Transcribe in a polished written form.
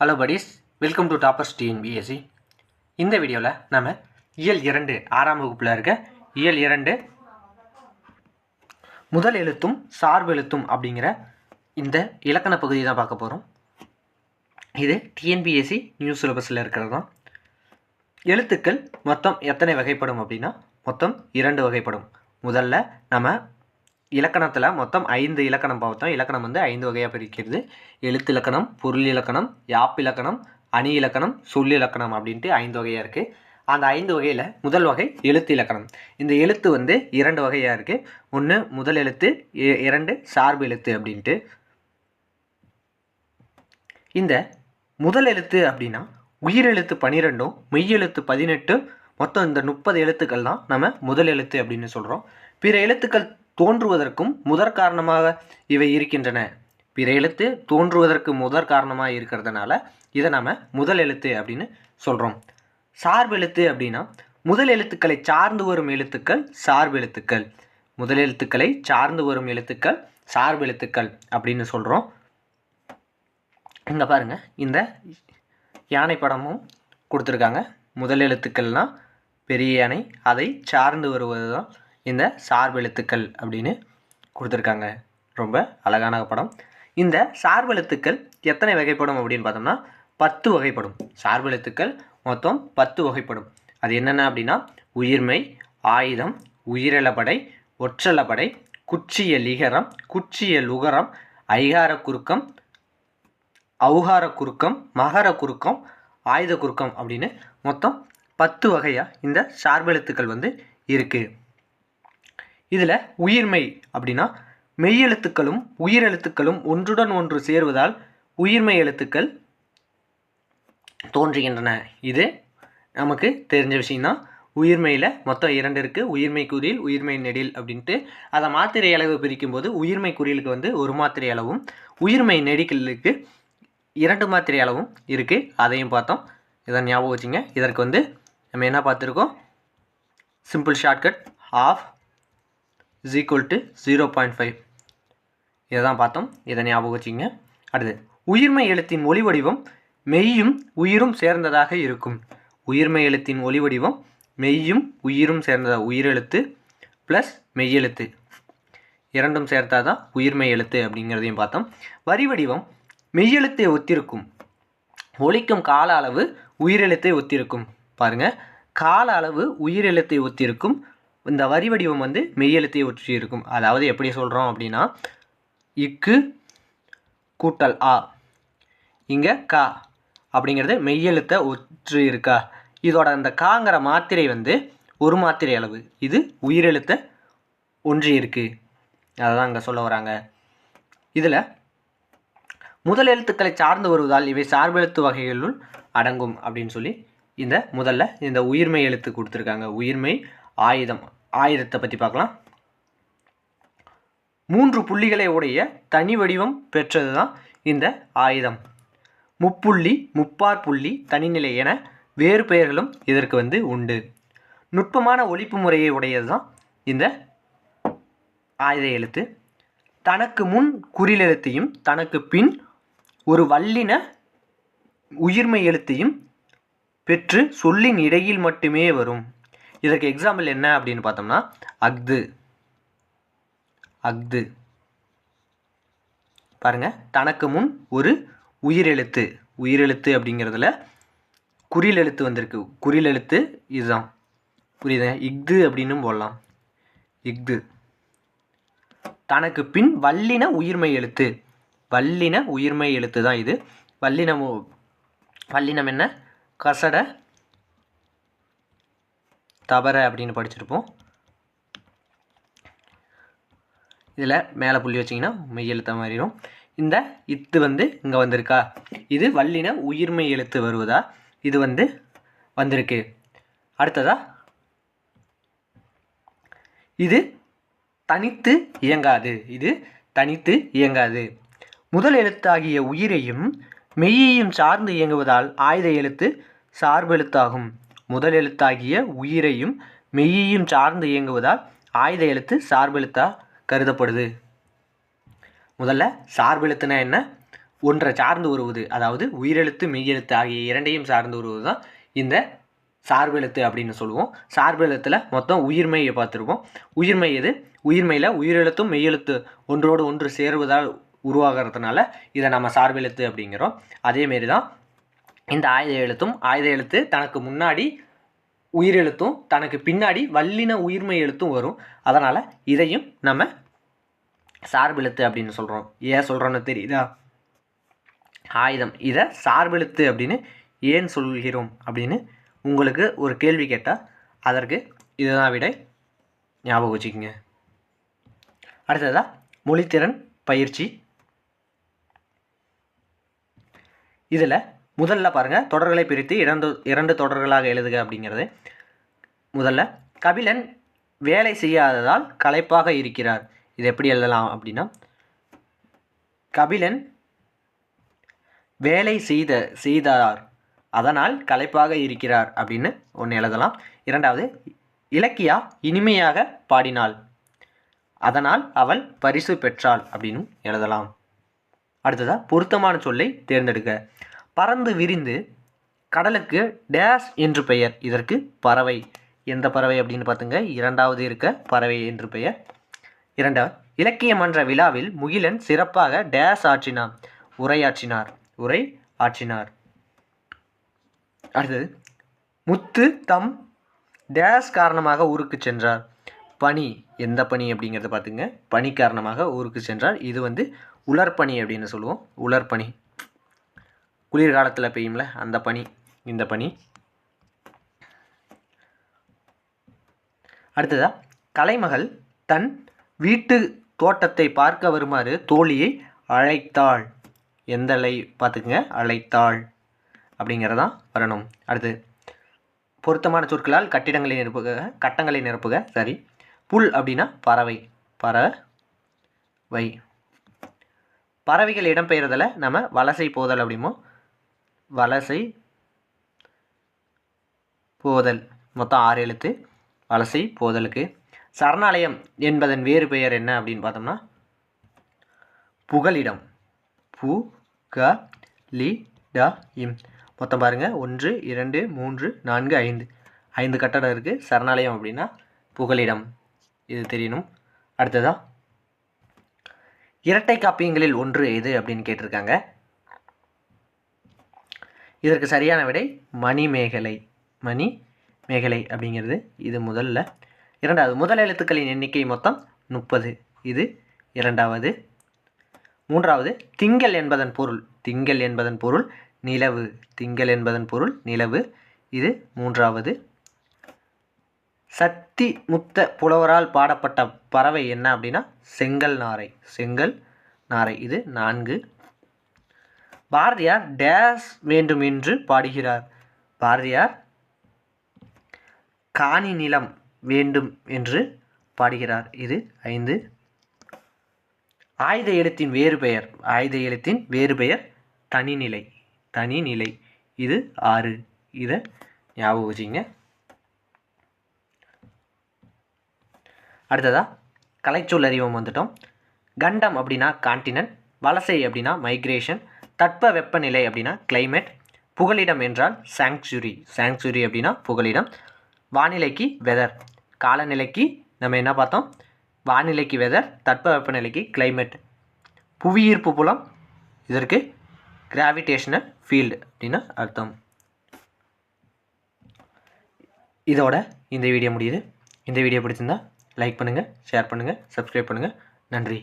Hello buddies, welcome to toppers TNPSC. இந்த வீடியோவில் நம்ம இயல் 2 6ஆம் வகுப்பில் இருக்க இயல் 2 முதல் எழுத்தும் சார்பு எழுத்தும் அப்படிங்கிற இந்த இலக்கண பகுதி தான் பார்க்க போகிறோம். இது டிஎன்பிஎஸ்சி நியூ சிலபஸில் இருக்கிறது தான். எழுத்துக்கள் மொத்தம் எத்தனை வகைப்படும் அப்படின்னா மொத்தம் 2 வகைப்படும். முதல்ல நம்ம இலக்கணத்தில் மொத்தம் 5 இலக்கணம் பார்த்தோம். இலக்கணம் 5 வகையாக பிரிக்கிறது. எழுத்து இலக்கணம், பொருள் இலக்கணம், யாப்பு இலக்கணம், அணி இலக்கணம், சொல் இலக்கணம் அப்படின்ட்டு 5 வகையாக இருக்குது. அந்த 5 வகையில் முதல் வகை எழுத்து இலக்கணம். இந்த எழுத்து 2 வகையாக இருக்குது. ஒன்று முதல் எழுத்து, 2 சார்பு எழுத்து அப்படின்ட்டு. இந்த முதல் எழுத்து அப்படின்னா உயிரெழுத்து 12, மெய்யெழுத்து 18, மொத்தம் இந்த 30 எழுத்துக்கள் தான் நம்ம முதல் எழுத்து அப்படின்னு சொல்கிறோம். பிற எழுத்துக்கள் தோன்றுவதற்கும் முதற் காரணமாக இவை இருக்கின்றன. பிற எழுத்து தோன்றுவதற்கு முதற் காரணமாக இருக்கிறதுனால இதை நம்ம முதல் எழுத்து அப்படின்னு சொல்கிறோம். சார்பு எழுத்து அப்படின்னா முதல் எழுத்துக்களை சார்ந்து வரும் எழுத்துக்கள் சார்பு எழுத்துக்கள். முதல் எழுத்துக்களை சார்ந்து வரும் எழுத்துக்கள் சார்பு எழுத்துக்கள் அப்படின்னு சொல்கிறோம். இங்கே பாருங்கள், இந்த யானை படமும் கொடுத்துருக்காங்க. முதல் எழுத்துக்கள்னால் பெரிய யானை, அதை சார்ந்து வருவது தான் இந்த சார்பு எழுத்துக்கள் அப்படின்னு கொடுத்துருக்காங்க. ரொம்ப அழகான படம். இந்த சார்பு எழுத்துக்கள் எத்தனை வகைப்படும் அப்படின்னு பார்த்தோம்னா 10 வகைப்படும். சார்பு எழுத்துக்கள் மொத்தம் 10 வகைப்படும். அது என்னென்ன அப்படின்னா உயிர்மெய், ஆயுதம், உயிரிழப்படை, ஒற்றளபடை, குச்சிய லிகரம், குச்சிய லுகரம், ஐகார குறுக்கம், ஔகார குறுக்கம், மகர குறுக்கம், ஆயுத குறுக்கம் அப்படின்னு மொத்தம் 10 வகையாக இந்த சார்பு எழுத்துக்கள் இருக்குது. இதில் உயிர்மெய் அப்படின்னா மெய்யெழுத்துக்களும் உயிரெழுத்துக்களும் ஒன்றுடன் ஒன்று சேருவதால் உயிர்மெய் எழுத்துக்கள் தோன்றுகின்றன. இது நமக்கு தெரிஞ்ச விஷயம்தான். உயிர்மெயில் மொத்தம் 2 இருக்குது. உயிர்மெய் குறில், உயிர்மெய் நெடில் அப்படின்ட்டு. அதை மாத்திரை அளவு பிரிக்கும்போது உயிர்மெய் குறிலுக்கு 1 மாத்திரை அளவும், உயிர்மெய் நெடிகளுக்கு 2 மாத்திரை அளவும் இருக்குது. அதையும் பார்த்தோம். இதை ஞாபகம் வச்சுங்க. இதற்கு நம்ம என்ன பார்த்துருக்கோம்? Simple shortcut of is equal to 0.5. இதை தான் பார்த்தோம். இதை ஞாபகம் வச்சுங்க. அடுத்து உயிர்மெய் எழுத்தின் ஒளி வடிவம் மெய்யும் உயிரும் சேர்ந்ததாக இருக்கும். உயிர்மெய் எழுத்தின் ஒளி வடிவம் மெய்யும் உயிரும் சேர்ந்ததாக, உயிரெழுத்து ப்ளஸ் மெய்யெழுத்து இரண்டும் சேர்த்தால் தான் உயிர்மெய் எழுத்து அப்படிங்கிறதையும் பார்த்தோம். வரி வடிவம் மெய்யெழுத்தை ஒத்திருக்கும். ஒலிக்கும் கால அளவு உயிரெழுத்தை ஒத்திருக்கும். பாருங்கள், கால அளவு உயிரெழுத்தை ஒத்திருக்கும். இந்த வரி வடிவம் மெய்யெழுத்தை ஒற்றி இருக்கும். அதாவது எப்படி சொல்கிறோம் அப்படின்னா இக்கு கூட்டல் ஆ, இங்கே கா அப்படிங்கிறது மெய்யெழுத்தை ஒற்றி இருக்கா. இதோட அந்த காங்கிற மாத்திரை 1 மாத்திரை அளவு. இது உயிரெழுத்தை ஒன்றி இருக்குது. அதை தான் இங்கே சொல்ல வராங்க. இதில் முதல் எழுத்துக்களை சார்ந்து வருவதால் இவை சார்பெழுத்து வகைகளுள் அடங்கும் அப்படின்னு சொல்லி இந்த முதல்ல இந்த உயிர்மெய் எழுத்து கொடுத்துருக்காங்க. உயிர்மெய், ஆயுதம். ஆயுதத்தை பற்றி பார்க்கலாம். 3 புள்ளிகளை உடைய தனி வடிவம் பெற்றது தான் இந்த ஆயுதம். முப்புள்ளி, முப்பார் புள்ளி, தனிநிலை என வேறு பெயர்களும் இதற்கு உண்டு. நுட்பமான ஒலிப்பு முறையை உடையது தான் இந்த ஆயுத எழுத்து. தனக்கு முன் குறிலெழுத்தையும் தனக்கு பின் ஒரு வல்லின உயிர்மெய் எழுத்தையும் பெற்று சொல்லின் இடையில் மட்டுமே வரும். இதற்கு எக்ஸாம்பிள் என்ன அப்படின்னு பார்த்தோம்னா அக்து. அக்து பாருங்கள், தனக்கு முன் ஒரு உயிரெழுத்து. உயிரெழுத்து அப்படிங்கிறதுல குறில் எழுத்து வந்திருக்கு. குறில் எழுத்து இதுதான், புரியுது? இக்து அப்படின்னு போடலாம். இக்து. தனக்கு பின் வல்லின உயிர்மெய் எழுத்து. வல்லின உயிர்மெய் எழுத்து தான் இது. வல்லினம் என்ன? கசட, தவற அப்படின்னு படிச்சிருப்போம். இதில் மேலே புள்ளி வச்சிங்கன்னா மெய்யெழுத்த மாறிடும். இந்த இத்து இங்கே வந்திருக்கா, இது வல்லின உயிர்மெய் எழுத்து வருவதா, இது வந்திருக்கு. அடுத்ததா இது தனித்து இயங்காது. இது தனித்து இயங்காது. முதல் எழுத்தாகிய உயிரையும் மெய்யையும் சார்ந்து இயங்குவதால் ஆயுத எழுத்து சார்பு எழுத்தாகும். முதல் எழுத்தாகிய உயிரையும் மெய்யையும் சார்ந்து இயங்குவதால் ஆயுத எழுத்து சார்பெழுத்தாக கருதப்படுது. முதல்ல சார்பெழுத்துனா என்ன? ஒன்றை சார்ந்து வருவது, அதாவது உயிரெழுத்து மெய்யெழுத்து ஆகிய இரண்டையும் சார்ந்து வருவது தான் இந்த சார்பெழுத்து அப்படின்னு சொல்லுவோம். சார்பெழுத்தில் மொத்தம் உயிர்மெய்யை பார்த்துருக்கோம். உயிர்மெய் எது? உயிர்மெய்யில் உயிரெழுத்தும் மெய்யெழுத்து ஒன்றோடு ஒன்று சேருவதால் உருவாகிறதுனால இதை நம்ம சார்பெழுத்து அப்படிங்கிறோம். அதேமாரி தான் இந்த ஆயுத எழுத்தும். ஆயுத எழுத்து தனக்கு முன்னாடி உயிரெழுத்தும் தனக்கு பின்னாடி வல்லின உயிர்மெய் எழுத்தும் வரும். அதனால் இதையும் நம்ம சார்பெழுத்து அப்படின்னு சொல்கிறோம். ஏன் சொல்கிறோன்னு தெரியுதா? ஆயுதம் இதை சார்பெழுத்து அப்படின்னு ஏன் சொல்கிறோம் அப்படின்னு உங்களுக்கு ஒரு கேள்வி கேட்டால் அதற்கு இதுதான் விடை. ஞாபகம் வச்சுக்கோங்க. அடுத்ததாக மொழித்திறன் பயிற்சி. இதில் முதல்ல பாருங்கள், தொடர்களை பிரித்து இரண்டு தொடர்களாக எழுதுக அப்படிங்கிறது. முதல்ல கபிலன் வேலை செய்யாததால் களைப்பாக இருக்கிறார். இது எப்படி எழுதலாம் அப்படின்னா, கபிலன் வேலை செய்தார் அதனால் களைப்பாக இருக்கிறார் அப்படின்னு ஒன்று எழுதலாம். இரண்டாவது, இலக்கியா இனிமையாக பாடினாள் அதனால் அவள் பரிசு பெற்றாள் அப்படின்னு எழுதலாம். அடுத்ததாக பொருத்தமான சொல்லை தேர்ந்தெடுக்க. பறந்து விரிந்து கடலுக்கு டேஷ் என்று பெயர். இதற்கு பறவை. எந்த பறவை அப்படின்னு பார்த்துங்க, இரண்டாவது இருக்க பறவை என்று பெயர். இரண்டாவது, இலக்கிய மன்ற விழாவில் முகிலன் சிறப்பாக டேஷ் ஆற்றினார். உரை ஆற்றினார். அடுத்தது, முத்து தம் டேஷ் காரணமாக ஊருக்கு சென்றார். பனி. எந்த பனி அப்படிங்கிறத பார்த்துங்க. பனி காரணமாக ஊருக்கு சென்றார். இது உலர்பனி அப்படின்னு சொல்லுவோம். உலர்பனி குளிர்காலத்தில் பெய்யும்ல அந்த பனி, இந்த பனி. அடுத்ததா, கலைமகள் தன் வீட்டு தோட்டத்தை பார்க்க வருமாறு தோழியை அழைத்தாள். எந்த லை பார்த்துக்குங்க, அழைத்தாள் அப்படிங்கிறதான் வரணும். அடுத்து, பொருத்தமான சொற்களால் கட்டங்களை நிரப்புக. சரி. புல் அப்படின்னா பறவை. பறவை. பறவைகள் இடம்பெயர்தலை நம்ம வலசை போதல் அப்படிமோ. வலசை போதல். மொத்தம் 6 எழுத்து வலசை போதலுக்கு. சரணாலயம் என்பதன் வேறு பெயர் என்ன அப்படின்னு பார்த்தோம்னா புகலிடம். புகலிடம். மொத்தம் பாருங்கள், 1 2 3 4 5 கட்டடம் இருக்குது. சரணாலயம் அப்படின்னா புகலிடம். இது தெரியணும். அடுத்ததா, இரட்டை காப்பியங்களில் ஒன்று எது அப்படின்னு கேட்டிருக்காங்க. இதற்கு சரியான விடை மணிமேகலை. மணிமேகலை அப்படிங்கிறது இது முதல்ல. இரண்டாவது, முதல் எழுத்துக்களின் எண்ணிக்கை மொத்தம் 30. இது இரண்டாவது. மூன்றாவது, திங்கள் என்பதன் பொருள் நிலவு. திங்கள் என்பதன் பொருள் நிலவு. இது மூன்றாவது. சத்தி முத்த புலவரால் பாடப்பட்ட பறவை என்ன அப்படின்னா செங்கல் நாரை. இது 4. பாரதியார் டேஸ் வேண்டும் என்று பாடுகிறார். பாரதியார் காணி நிலம் வேண்டும் என்று பாடுகிறார். இது 5. ஆயுத எழுத்தின் வேறு பெயர் தனிநிலை. இது 6. இதை ஞாபகம் வச்சுங்க. அடுத்ததா, கலைச்சொல் அறிவோம் வந்துட்டோம். கண்டம் அப்படின்னா கான்டினென்ட். வலசை அப்படின்னா மைக்ரேஷன். தட்ப வெப்பநிலை அப்படின்னா கிளைமேட். புகலிடம் என்றால் சாங்சுரி அப்படின்னா புகலிடம். வானிலைக்கு வெதர். காலநிலைக்கு நம்ம என்ன பார்த்தோம்? வானிலைக்கு வெதர். தட்ப வெப்பநிலைக்கு கிளைமேட். புவியீர்ப்பு புலம், இதற்கு கிராவிடேஷனல் ஃபீல்டு அப்படின்னு அர்த்தம். இதோட இந்த வீடியோ முடியுது. இந்த வீடியோ பிடிச்சிருந்தா லைக் பண்ணுங்கள், ஷேர் பண்ணுங்கள், சப்ஸ்கிரைப் பண்ணுங்கள். நன்றி.